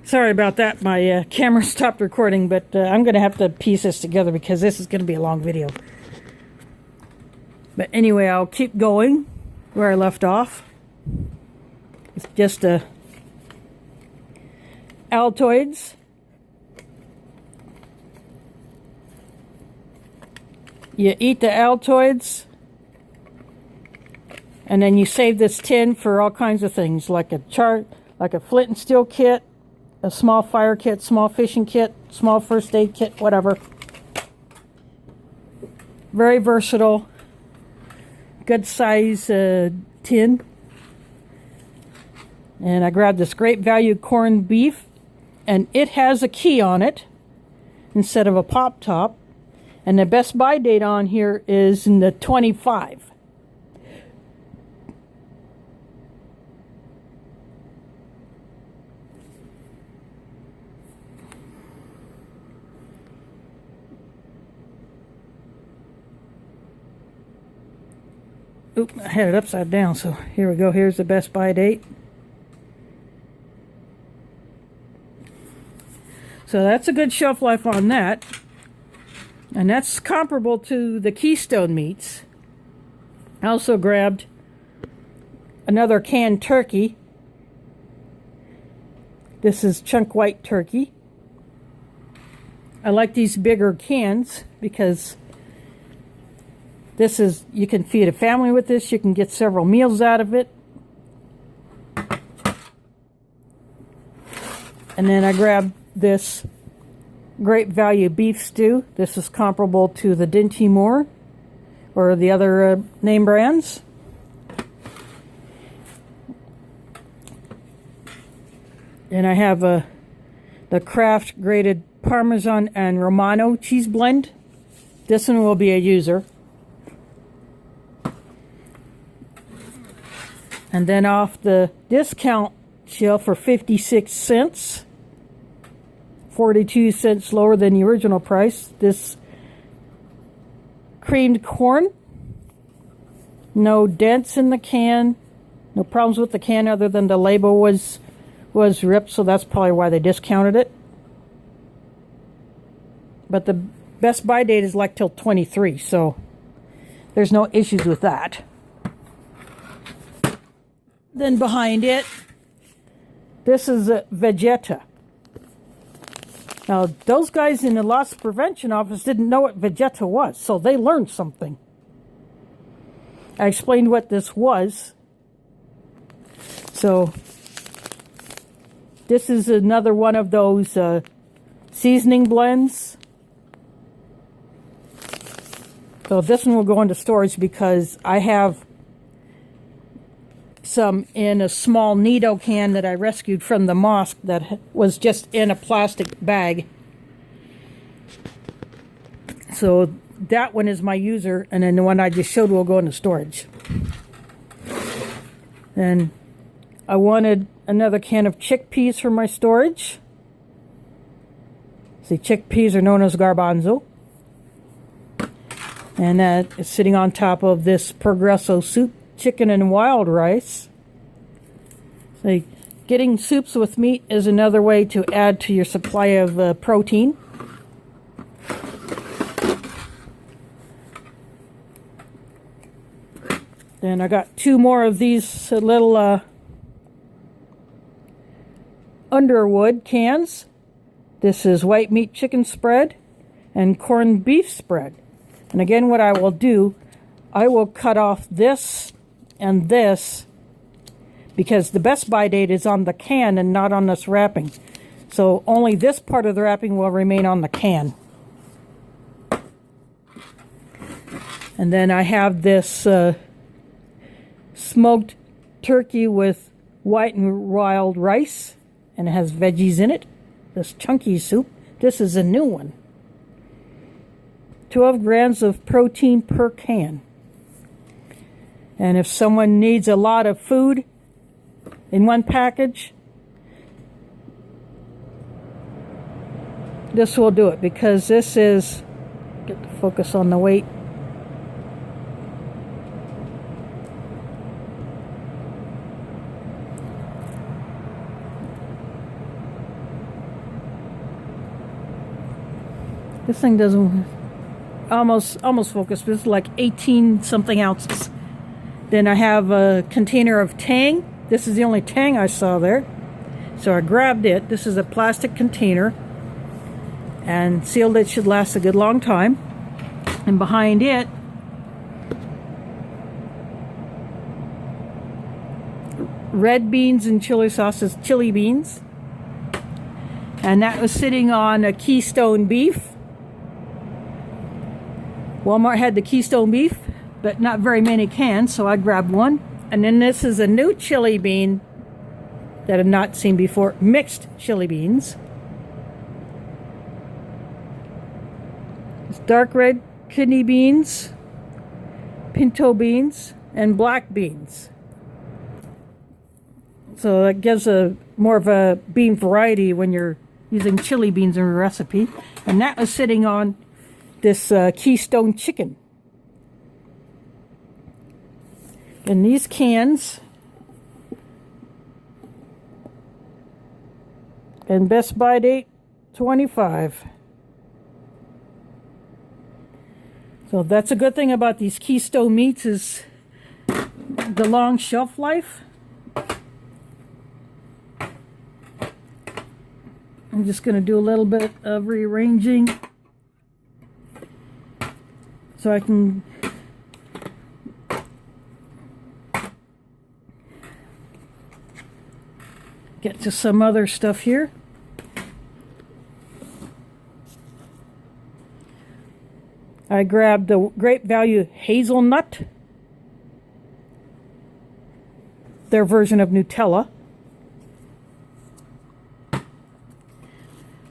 Sorry about that. My camera stopped recording, but I'm going to have to piece this together because this is going to be a long video. But anyway, I'll keep going where I left off. It's just Altoids. You eat the Altoids, and then you save this tin for all kinds of things, like a flint and steel kit, a small fire kit, small fishing kit, small first aid kit, whatever. Very versatile. Good size tin. And I grabbed this great value corned beef, and it has a key on it instead of a pop top. And the best buy date on here is in the 25. Oop, I had it upside down, so here we go. Here's the best buy date. So that's a good shelf life on that. And that's comparable to the Keystone meats. I also grabbed another canned turkey. This is chunk white turkey. I like these bigger cans because this is, you can feed a family with this. You can get several meals out of it. And then I grabbed this great value beef stew. This is comparable to the Dinty Moore or the other name brands. And I have the Kraft grated Parmesan and Romano cheese blend. This one will be a user. And then off the discount shelf for 56 cents. 42 cents lower than the original price. This creamed corn. No dents in the can. No problems with the can other than the label was ripped, so that's probably why they discounted it. But the best buy date is like till 23, so there's no issues with that. Then behind it, this is a Vegeta. Now, those guys in the loss prevention office didn't know what Vegeta was, so they learned something. I explained what this was. So, this is another one of those seasoning blends. So this one will go into storage because I have some in a small Nido can that I rescued from the mosque that was just in a plastic bag. So that one is my user, and then the one I just showed will go into storage. Then I wanted another can of chickpeas for my storage. See, chickpeas are known as garbanzo. And that is sitting on top of this Progresso soup, chicken and wild rice. So getting soups with meat is another way to add to your supply of protein. Then I got two more of these little Underwood cans. This is white meat chicken spread and corned beef spread. And again, what I will do, I will cut off this and this because the best buy date is on the can and not on this wrapping. So only this part of the wrapping will remain on the can. And then I have this smoked turkey with white and wild rice, and it has veggies in it. This chunky soup. This is a new one. 12 grams of protein per can. And if someone needs a lot of food in one package, this will do it, because this is, get the focus on the weight. This thing doesn't almost focus, but it's like 18 something ounces. Then I have a container of Tang. This is the only Tang I saw there. So I grabbed it. This is a plastic container and sealed it. Should last a good long time. And behind it, red beans and chili sauces, chili beans. And that was sitting on a Keystone beef. Walmart had the Keystone beef, but not very many cans, so I grabbed one. And then this is a new chili bean that I've not seen before, mixed chili beans. It's dark red kidney beans, pinto beans, and black beans. So that gives a more of a bean variety when you're using chili beans in a recipe. And that was sitting on this Keystone chicken. And these cans, and best by date 25. So that's a good thing about these Keystone meats is the long shelf life. I'm just going to do a little bit of rearranging so I can get to some other stuff here. I grabbed the Great Value hazelnut, their version of Nutella.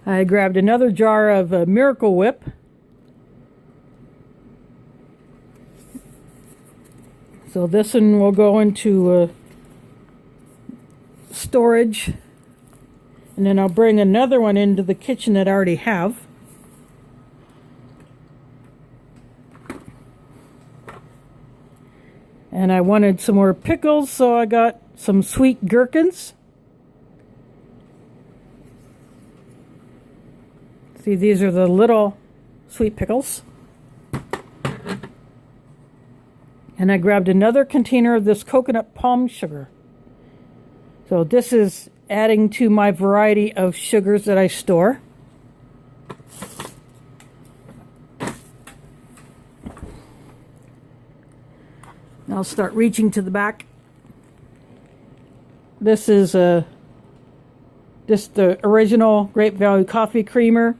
I grabbed another jar of Miracle Whip. So this one will go into storage. And then I'll bring another one into the kitchen that I already have. And I wanted some more pickles, so I got some sweet gherkins. See, these are the little sweet pickles. And I grabbed another container of this coconut palm sugar. So this is adding to my variety of sugars that I store. I'll start reaching to the back. This is just the original Great Value coffee creamer.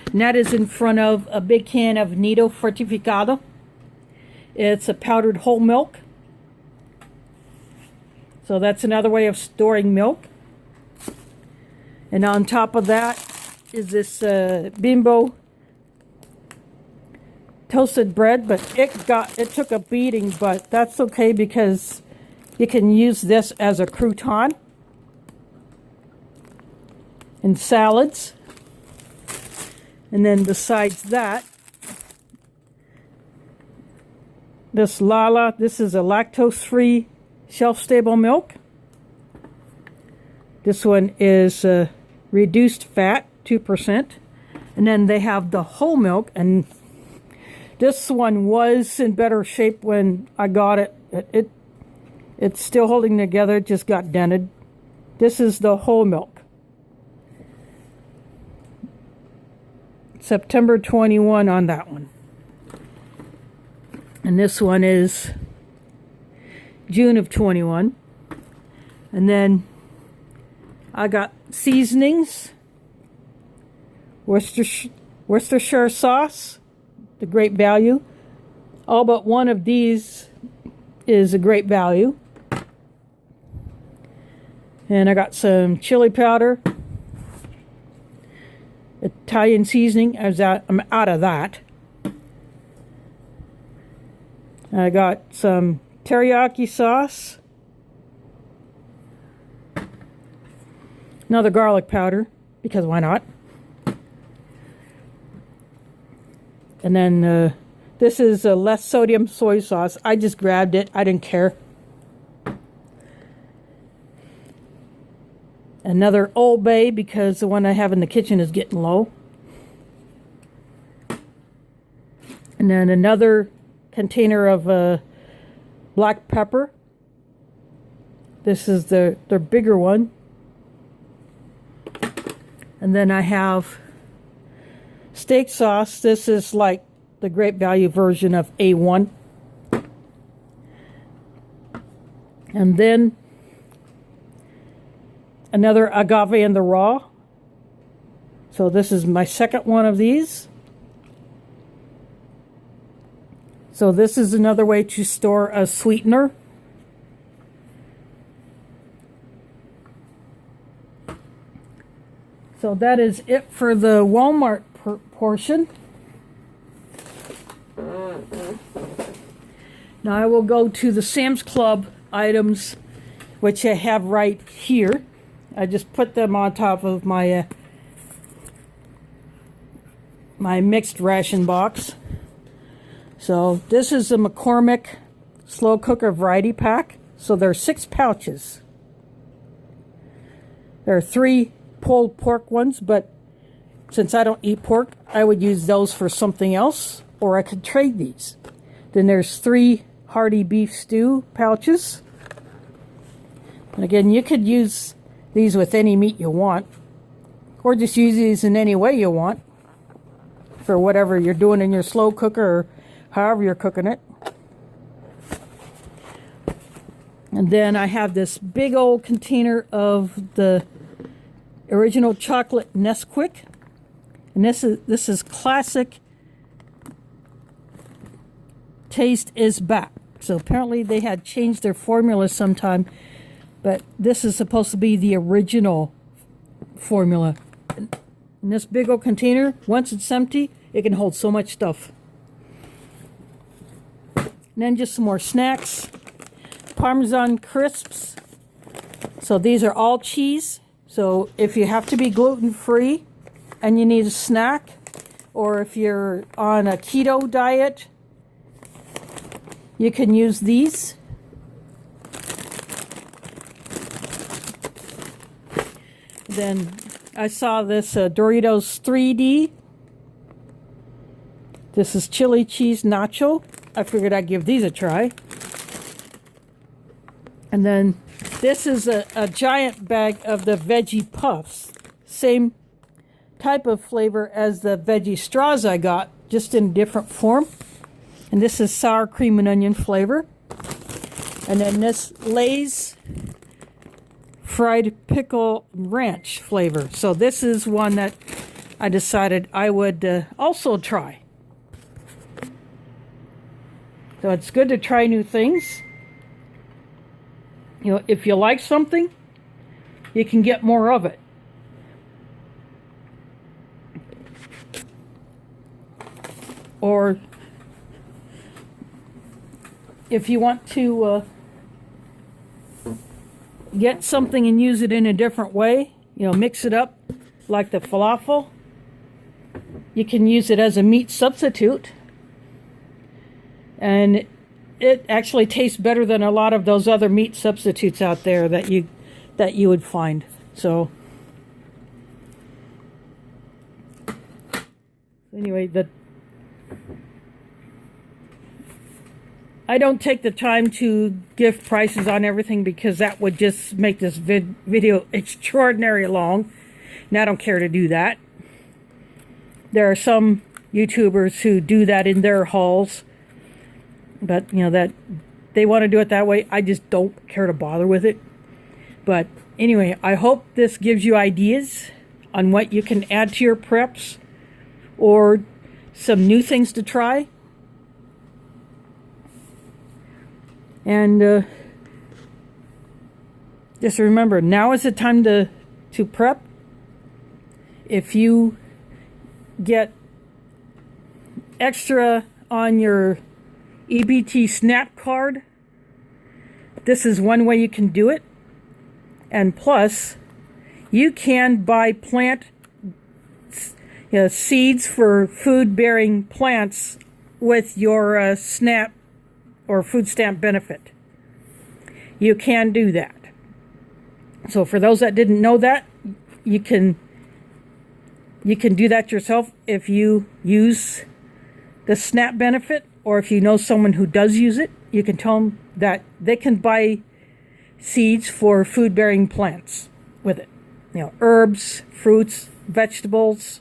And that is in front of a big can of Nido Fortificado. It's a powdered whole milk. So that's another way of storing milk. And on top of that is this Bimbo toasted bread, but it took a beating, but that's okay because you can use this as a crouton in salads. And then besides that, this Lala, this is a lactose-free shelf-stable milk. This one is reduced fat, 2%. And then they have the whole milk, and this one was in better shape when I got it. It's still holding together, it just got dented. This is the whole milk. September 21 on that one. And this one is June of 21. And then I got seasonings, Worcestershire sauce, the Great Value. All but one of these is a Great Value. And I got some chili powder, Italian seasoning. I'm out of that. I got some teriyaki sauce, another garlic powder, because why not? And then this is a less sodium soy sauce. I just grabbed it. I didn't care. Another Old Bay, because the one I have in the kitchen is getting low. And then another container of black pepper. This is their bigger one. And then I have steak sauce. This is like the Great Value version of A1. And then another agave in the raw. So this is my second one of these. So this is another way to store a sweetener. So that is it for the Walmart portion. Now I will go to the Sam's Club items, which I have right here. I just put them on top of my my mixed ration box. So this is a McCormick slow cooker variety pack. So there are 6 pouches. There are 3 pulled pork ones, but since I don't eat pork, I would use those for something else, or I could trade these. Then there's 3 hearty beef stew pouches. And again, you could use these with any meat you want, or just use these in any way you want for whatever you're doing in your slow cooker or however you're cooking it. And then I have this big old container of the original chocolate Nesquik. And this is classic taste is back. So apparently they had changed their formula sometime, but this is supposed to be the original formula. In this big old container, once it's empty, it can hold so much stuff. And then just some more snacks. Parmesan crisps. So these are all cheese. So if you have to be gluten-free and you need a snack, or if you're on a keto diet, you can use these. Then I saw this Doritos 3D. This is chili cheese nacho. I figured I'd give these a try. And then this is a giant bag of the veggie puffs. Same type of flavor as the veggie straws I got, just in different form. And this is sour cream and onion flavor. And then this Lay's fried pickle ranch flavor. So this is one that I decided I would also try. So it's good to try new things. You know, if you like something, you can get more of it. Or if you want to get something and use it in a different way, you know, mix it up like the falafel, you can use it as a meat substitute. And it actually tastes better than a lot of those other meat substitutes out there that you would find. So anyway, I don't take the time to give prices on everything because that would just make this video extraordinarily long, and I don't care to do that. There are some YouTubers who do that in their hauls, but you know that they want to do it that way. I just don't care to bother with it. But anyway, I hope this gives you ideas on what you can add to your preps or some new things to try. And just remember, now is the time to prep. If you get extra on your EBT SNAP card, this is one way you can do it. And plus, you can buy plant seeds for food-bearing plants with your SNAP or food stamp benefit. You can do that. So for those that didn't know that, you can do that yourself if you use the SNAP benefit, or if you know someone who does use it, you can tell them that they can buy seeds for food-bearing plants with it. You know, herbs, fruits, vegetables,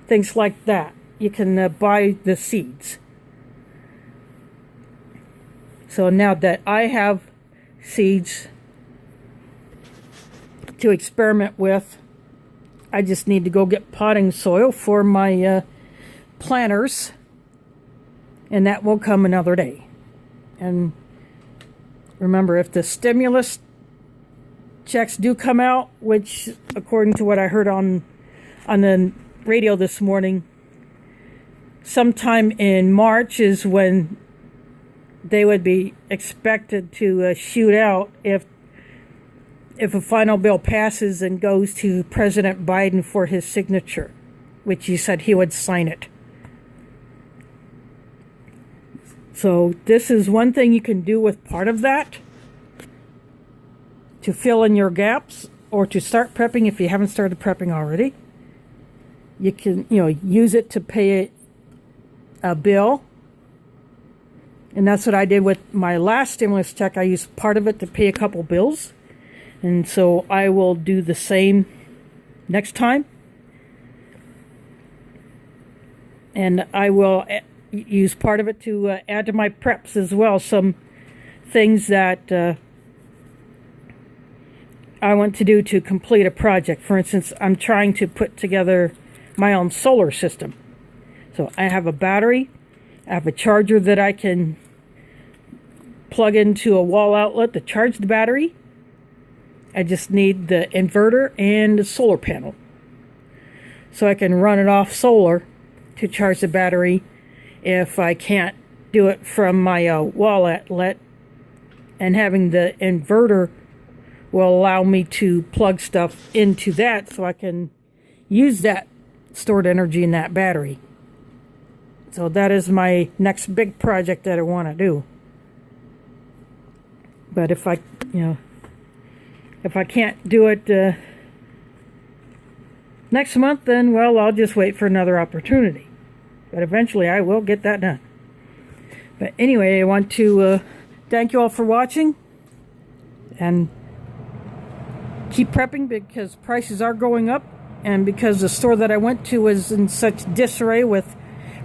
things like that. You can buy the seeds. So now that I have seeds to experiment with, I just need to go get potting soil for my planters, and that will come another day. And remember, if the stimulus checks do come out, which according to what I heard on the radio this morning, sometime in March is when they would be expected to shoot out if a final bill passes and goes to President Biden for his signature, which he said he would sign it. So this is one thing you can do with part of that to fill in your gaps, or to start prepping if you haven't started prepping already. You can, use it to pay a bill. And that's what I did with my last stimulus check. I used part of it to pay a couple bills. And so I will do the same next time. And I will use part of it to add to my preps as well. Some things that I want to do to complete a project. For instance, I'm trying to put together my own solar system. So I have a battery. I have a charger that I can plug into a wall outlet to charge the battery. I just need the inverter and the solar panel. So I can run it off solar to charge the battery if I can't do it from my wall outlet. And having the inverter will allow me to plug stuff into that so I can use that stored energy in that battery. So that is my next big project that I want to do. But if I can't do it next month, then, well, I'll just wait for another opportunity. But eventually I will get that done. But anyway, I want to thank you all for watching. And keep prepping, because prices are going up. And because the store that I went to was in such disarray with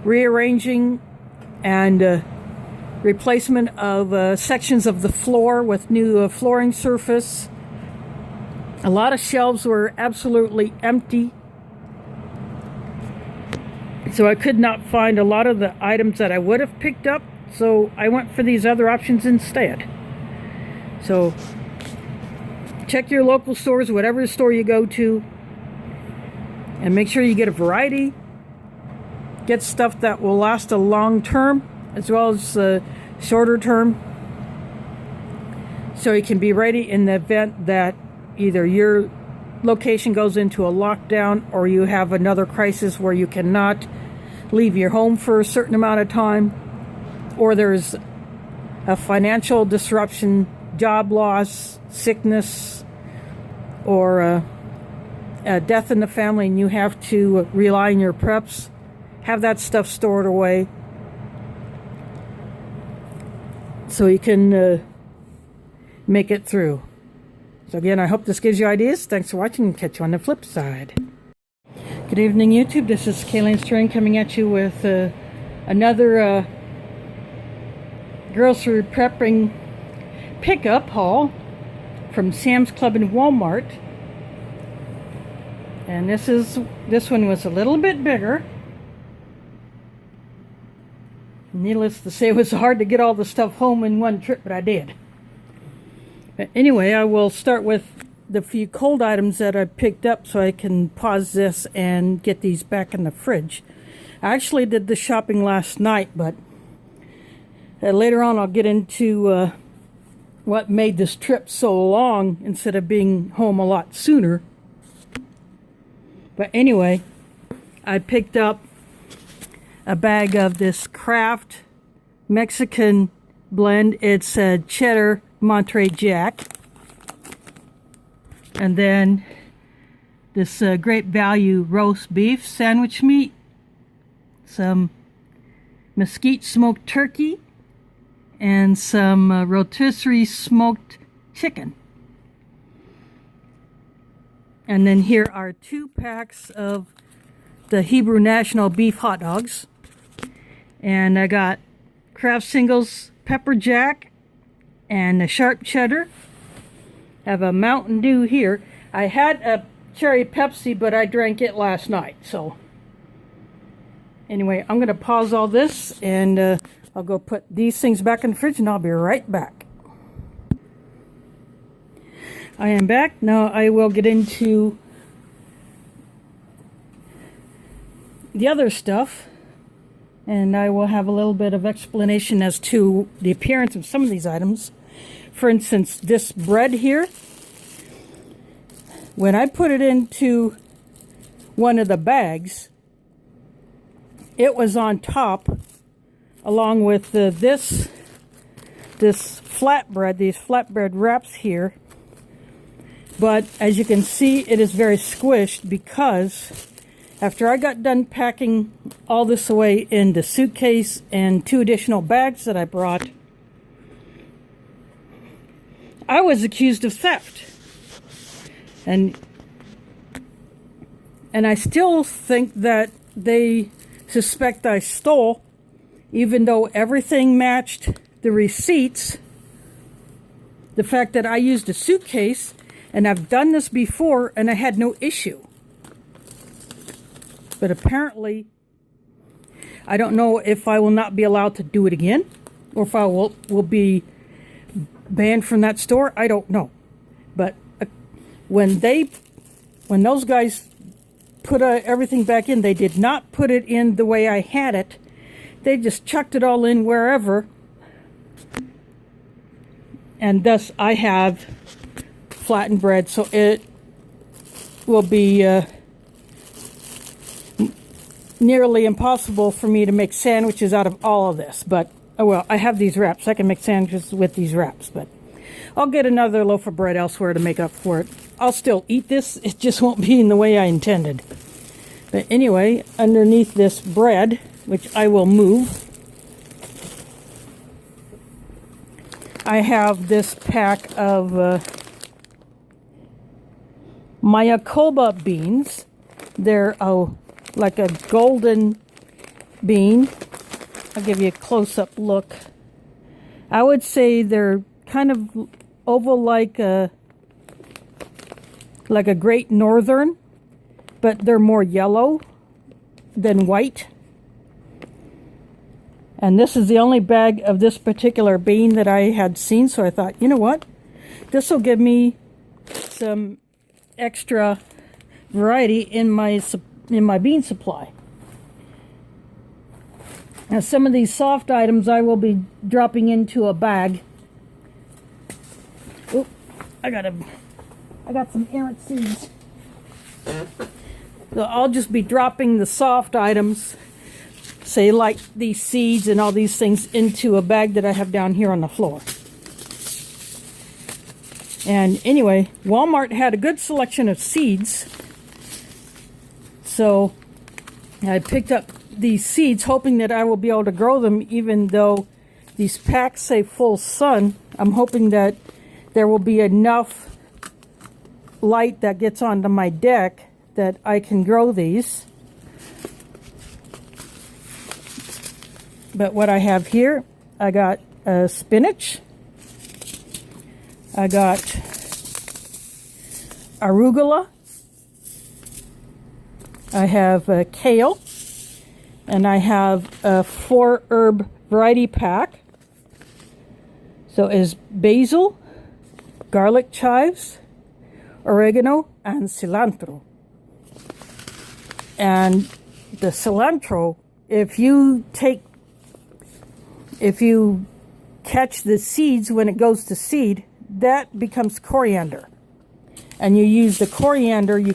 rearranging and replacement of sections of the floor with new flooring surface. A lot of shelves were absolutely empty. So I could not find a lot of the items that I would have picked up. So I went for these other options instead. So check your local stores, whatever store you go to. And make sure you get a variety. Get stuff that will last a long term, as well as shorter term. So you can be ready in the event that either your location goes into a lockdown, or you have another crisis where you cannot leave your home for a certain amount of time, or there's a financial disruption, job loss, sickness, or a death in the family, and you have to rely on your preps. Have that stuff stored away so you can make it through. So again, I hope this gives you ideas. Thanks for watching, and catch you on the flip side. Good evening, YouTube. This is Kayleen String coming at you with another grocery prepping pickup haul from Sam's Club and Walmart. And this one was a little bit bigger. Needless to say, it was hard to get all the stuff home in one trip, but I did. But anyway, I will start with the few cold items that I picked up so I can pause this and get these back in the fridge. I actually did the shopping last night, but later on I'll get into what made this trip so long instead of being home a lot sooner. But anyway, I picked up a bag of this Kraft Mexican blend. It's a cheddar Monterey Jack. And then this great value roast beef sandwich meat. Some mesquite smoked turkey, and some rotisserie smoked chicken. And then here are 2 packs of the Hebrew National Beef hot dogs. And I got Kraft Singles Pepper Jack and a sharp cheddar. I have a Mountain Dew here. I had a cherry Pepsi, but I drank it last night. So anyway, I'm going to pause all this and I'll go put these things back in the fridge and I'll be right back. I am back. Now I will get into the other stuff, and I will have a little bit of explanation as to the appearance of some of these items. For instance, this bread here, when I put it into one of the bags, it was on top along with this flatbread, these flatbread wraps here. But as you can see, it is very squished because after I got done packing all this away in the suitcase and 2 additional bags that I brought, I was accused of theft. And I still think that they suspect I stole, even though everything matched the receipts. The fact that I used a suitcase, and I've done this before and I had no issue. But apparently, I don't know if I will not be allowed to do it again, or if I will be banned from that store. I don't know. But when those guys put everything back in, they did not put it in the way I had it. They just chucked it all in wherever. And thus I have flattened bread, so it will be nearly impossible for me to make sandwiches out of all of this. But oh well, I have these wraps. I can make sandwiches with these wraps, but I'll get another loaf of bread elsewhere to make up for it. I'll still eat this, it just won't be in the way I intended. But anyway, underneath this bread, which I will move, I have this pack of Mayakoba beans. They're like a golden bean. I'll give you a close-up look. I would say they're kind of oval like a Great Northern, but they're more yellow than white. And this is the only bag of this particular bean that I had seen, so I thought, you know what? This will give me some extra variety in my bean supply. Now, some of these soft items I will be dropping into a bag. Oop, I got some errant seeds. So I'll just be dropping the soft items, say like these seeds and all these things, into a bag that I have down here on the floor. And anyway, Wal-Mart had a good selection of seeds, so I picked up these seeds hoping that I will be able to grow them, even though these packs say full sun. I'm hoping that there will be enough light that gets onto my deck that I can grow these. But what I have here, I got spinach, I got arugula, I have kale, and I have a 4-herb variety pack. So is basil, garlic chives, oregano, and cilantro. And the cilantro, if you catch the seeds when it goes to seed, that becomes coriander. And you use the coriander, you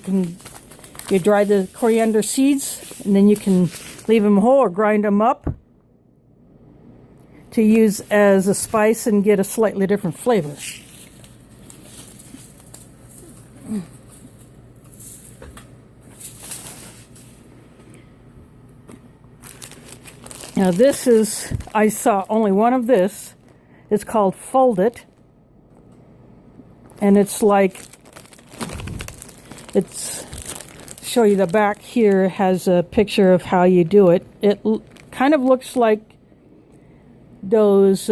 dry the coriander seeds, and then you can leave them whole or grind them up to use as a spice and get a slightly different flavor. Now this is, I saw only one of this. It's called Fold It. And it's like, show you the back here has a picture of how you do it. It kind of looks like those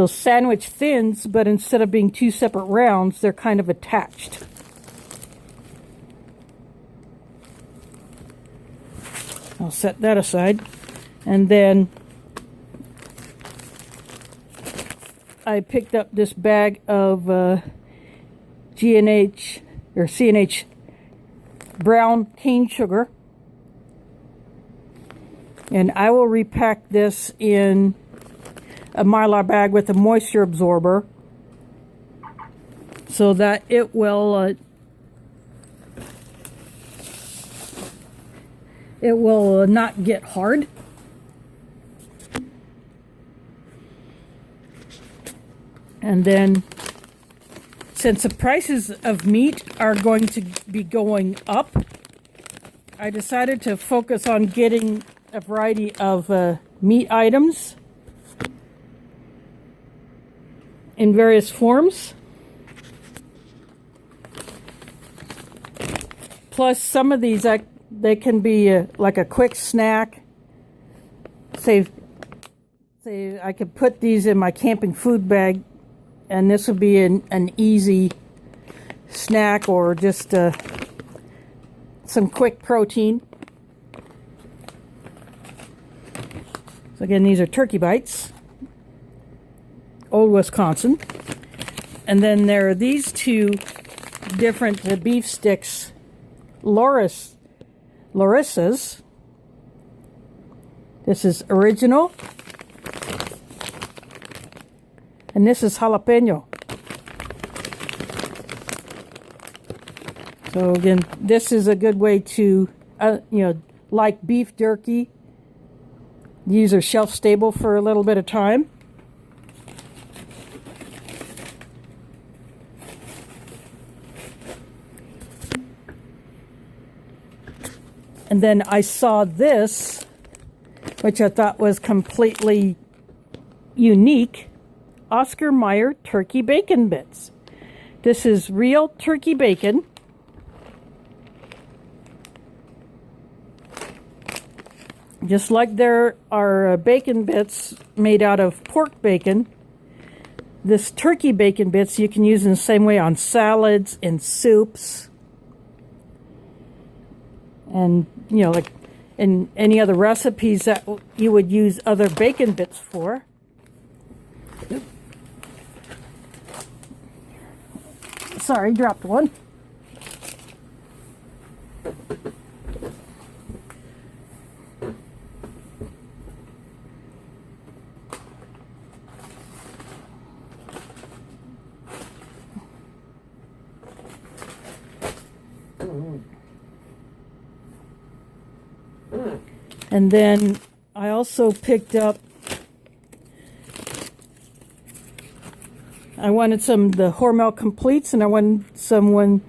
sandwich thins, but instead of being two separate rounds, they're kind of attached. I'll set that aside. And then I picked up this bag of G&H or C&H brown cane sugar. And I will repack this in a Mylar bag with a moisture absorber so that it will not get hard. And then, since the prices of meat are going to be going up, I decided to focus on getting a variety of meat items in various forms. Plus, some of these, they can be like a quick snack. Say I could put these in my camping food bag, and this would be an easy snack or just some quick protein. So again, these are turkey bites, Old Wisconsin. And then there are these two different beef sticks, Larissa's. This is original. And this is jalapeno. So again, this is a good way to, like beef jerky. These are shelf stable for a little bit of time. And then I saw this, which I thought was completely unique. Oscar Mayer turkey bacon bits. This is real turkey bacon. Just like there are bacon bits made out of pork bacon, this turkey bacon bits you can use in the same way on salads and soups. And, like in any other recipes that you would use other bacon bits for. Sorry, dropped one. And then I also picked up, I wanted some of the Hormel Completes, and I wanted someone,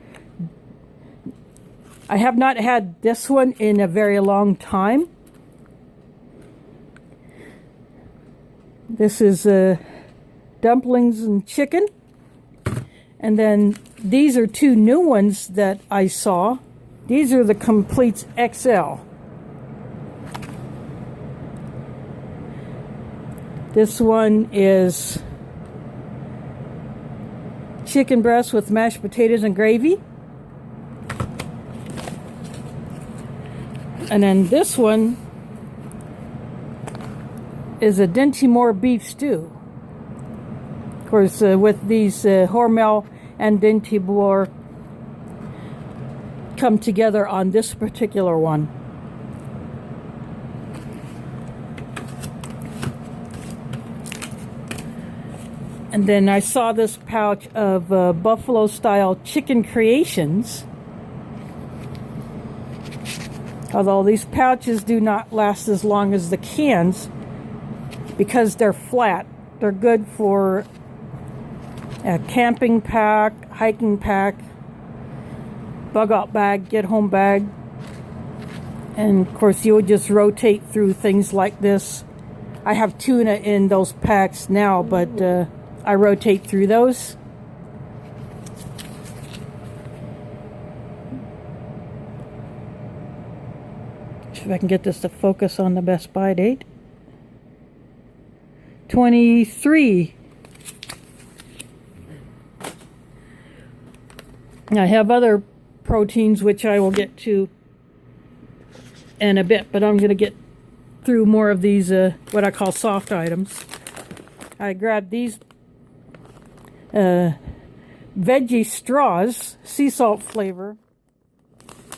I have not had this one in a very long time. This is dumplings and chicken. And then these are two new ones that I saw. These are the Completes XL. This one is chicken breast with mashed potatoes and gravy. And then this one is a Dinty-Moore beef stew. Of course, with these Hormel and Dinty-Moore come together on this particular one. And then I saw this pouch of buffalo-style chicken creations. Although these pouches do not last as long as the cans because they're flat. They're good for a camping pack, hiking pack, bug out bag, get home bag. And of course you would just rotate through things like this. I have tuna in those packs now, but I rotate through those. See if I can get this to focus on the Best Buy date. 23. I have other proteins which I will get to in a bit, but I'm going to get through more of these what I call soft items. I grabbed these veggie straws, sea salt flavor.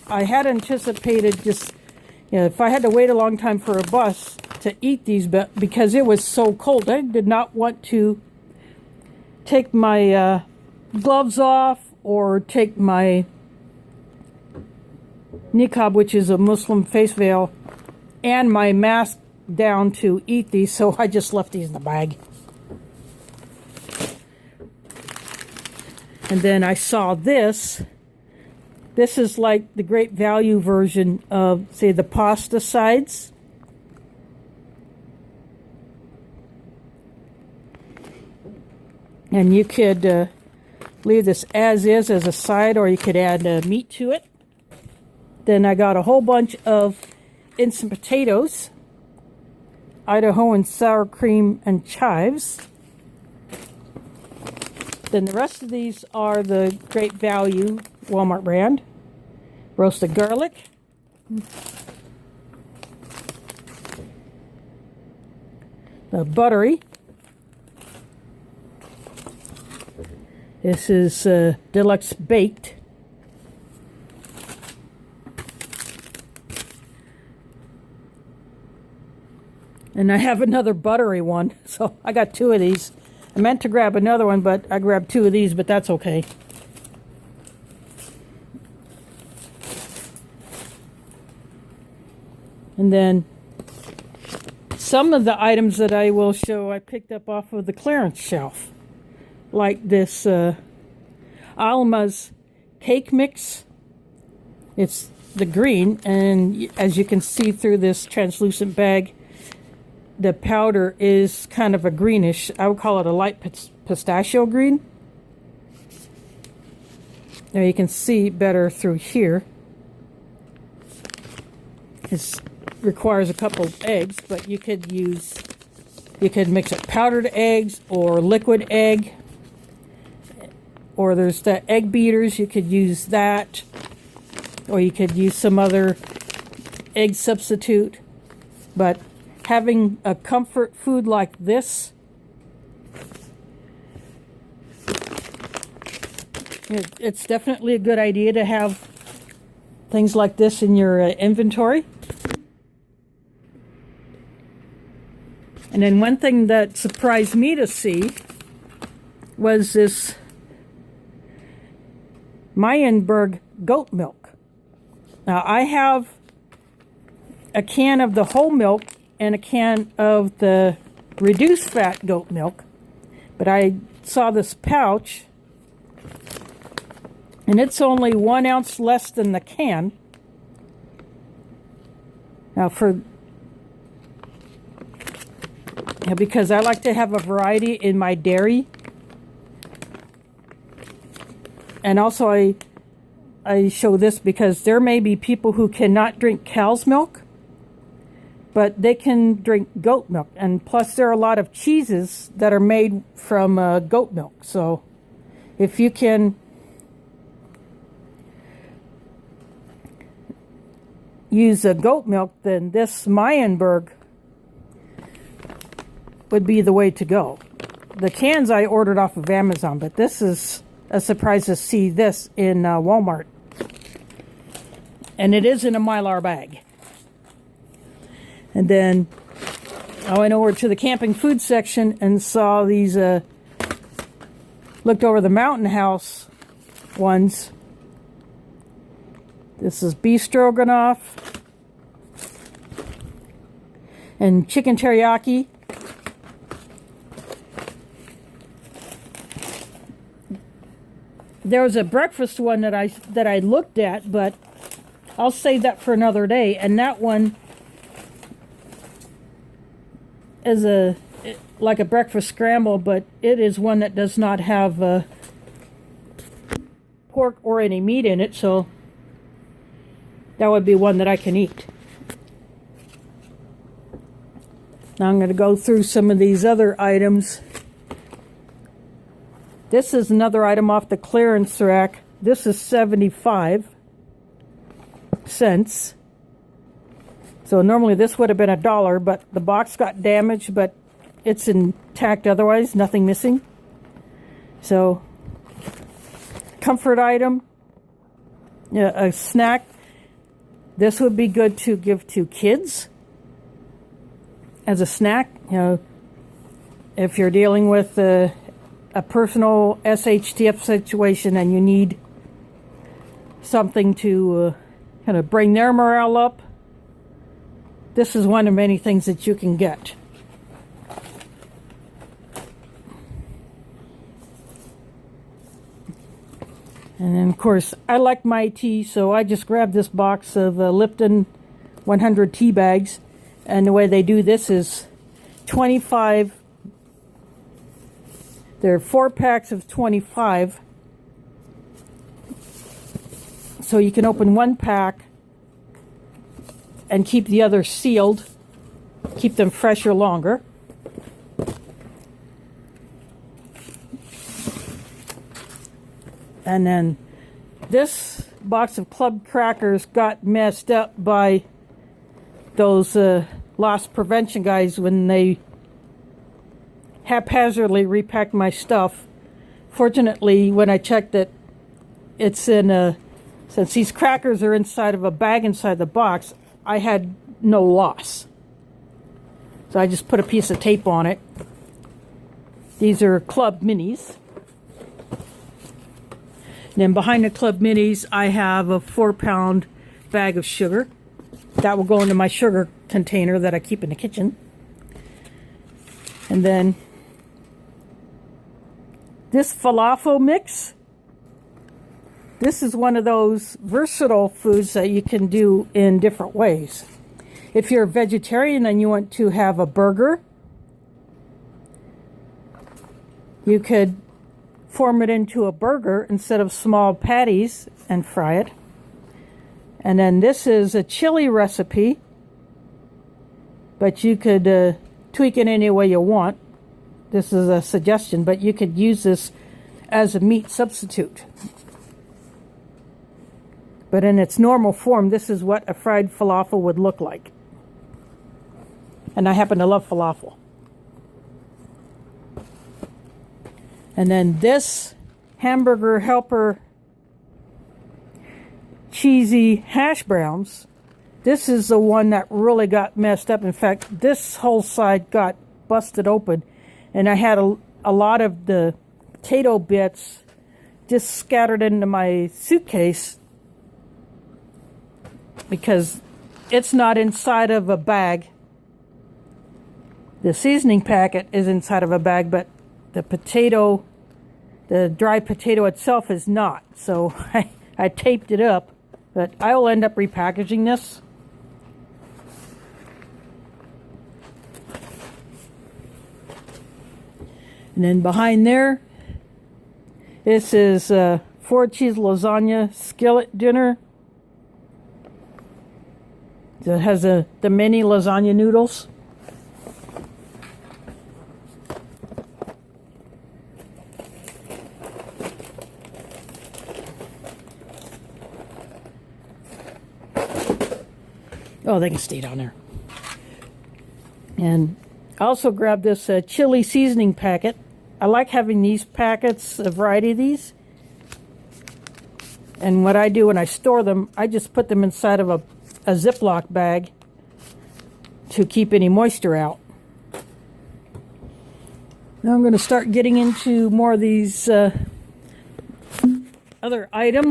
I had anticipated just, if I had to wait a long time for a bus to eat these, but because it was so cold, I did not want to take my gloves off or take my niqab, which is a Muslim face veil, and my mask down to eat these, so I just left these in the bag. And then I saw this. This is like the great value version of, say, the pasta sides. And you could leave this as is as a side, or you could add meat to it. Then I got a whole bunch of instant potatoes, Idaho and sour cream and chives. Then the rest of these are the Great Value Walmart brand. Roasted garlic. The buttery. This is deluxe baked. And I have another buttery one, so I got two of these. I meant to grab another one, but I grabbed two of these, but that's okay. And then some of the items that I will show I picked up off of the clearance shelf. Like this Alma's cake mix. It's the green, and as you can see through this translucent bag, the powder is kind of a greenish. I would call it a light pistachio green. Now you can see better through here. It requires a couple of eggs, but you could mix it powdered eggs or liquid egg. Or there's the egg beaters, you could use that. Or you could use some other egg substitute. But having a comfort food like this, it's definitely a good idea to have things like this in your inventory. And then one thing that surprised me to see was this Meyenberg goat milk. Now I have a can of the whole milk and a can of the reduced fat goat milk, but I saw this pouch and it's only 1 ounce less than the can. Now because I like to have a variety in my dairy. And also I show this because there may be people who cannot drink cow's milk, but they can drink goat milk. And plus there are a lot of cheeses that are made from goat milk. So if you can use goat milk, then this Meyenberg would be the way to go. The cans I ordered off of Amazon, but this is a surprise to see this in Walmart. And it is in a Mylar bag. And then I went over to the camping food section and saw these, looked over the Mountain House ones. This is beef stroganoff and chicken teriyaki. There was a breakfast one that I looked at, but I'll save that for another day. And that one is like a breakfast scramble, but it is one that does not have pork or any meat in it, so that would be one that I can eat. Now I'm going to go through some of these other items. This is another item off the clearance rack. This is 75 cents. So normally this would have been $1, but the box got damaged, but it's intact otherwise, nothing missing. So, comfort item, a snack. This would be good to give to kids as a snack. You know, if you're dealing with a personal SHTF situation and you need something to kind of bring their morale up, this is one of many things that you can get. And then, of course, I like my tea, so I just grabbed this box of Lipton 100 tea bags. And the way they do this is 25. There are 4 packs of 25. So you can open 1 pack and keep the other sealed, keep them fresher longer. And then this box of club crackers got messed up by those loss prevention guys when they haphazardly repacked my stuff. Fortunately, when I checked it, it's in since these crackers are inside of a bag inside the box, I had no loss. So I just put a piece of tape on it. These are Club Minis. And then behind the Club Minis, I have a 4-pound bag of sugar. That will go into my sugar container that I keep in the kitchen. And then this falafel mix. This is one of those versatile foods that you can do in different ways. If you're a vegetarian and you want to have a burger, you could form it into a burger instead of small patties and fry it. And then this is a chili recipe, but you could tweak it any way you want. This is a suggestion, but you could use this as a meat substitute. But in its normal form, this is what a fried falafel would look like. And I happen to love falafel. And then this hamburger helper cheesy hash browns. This is the one that really got messed up. In fact, this whole side got busted open. And I had a lot of the potato bits just scattered into my suitcase because it's not inside of a bag. The seasoning packet is inside of a bag, but the potato, the dry potato itself is not. So I taped it up, but I will end up repackaging this. And then behind there, this is 4-cheese lasagna skillet dinner. It has the mini lasagna noodles. Oh, they can stay down there. And I also grabbed this chili seasoning packet. I like having these packets, a variety of these. And what I do when I store them, I just put them inside of a Ziploc bag to keep any moisture out. Now I'm going to start getting into more of these other items.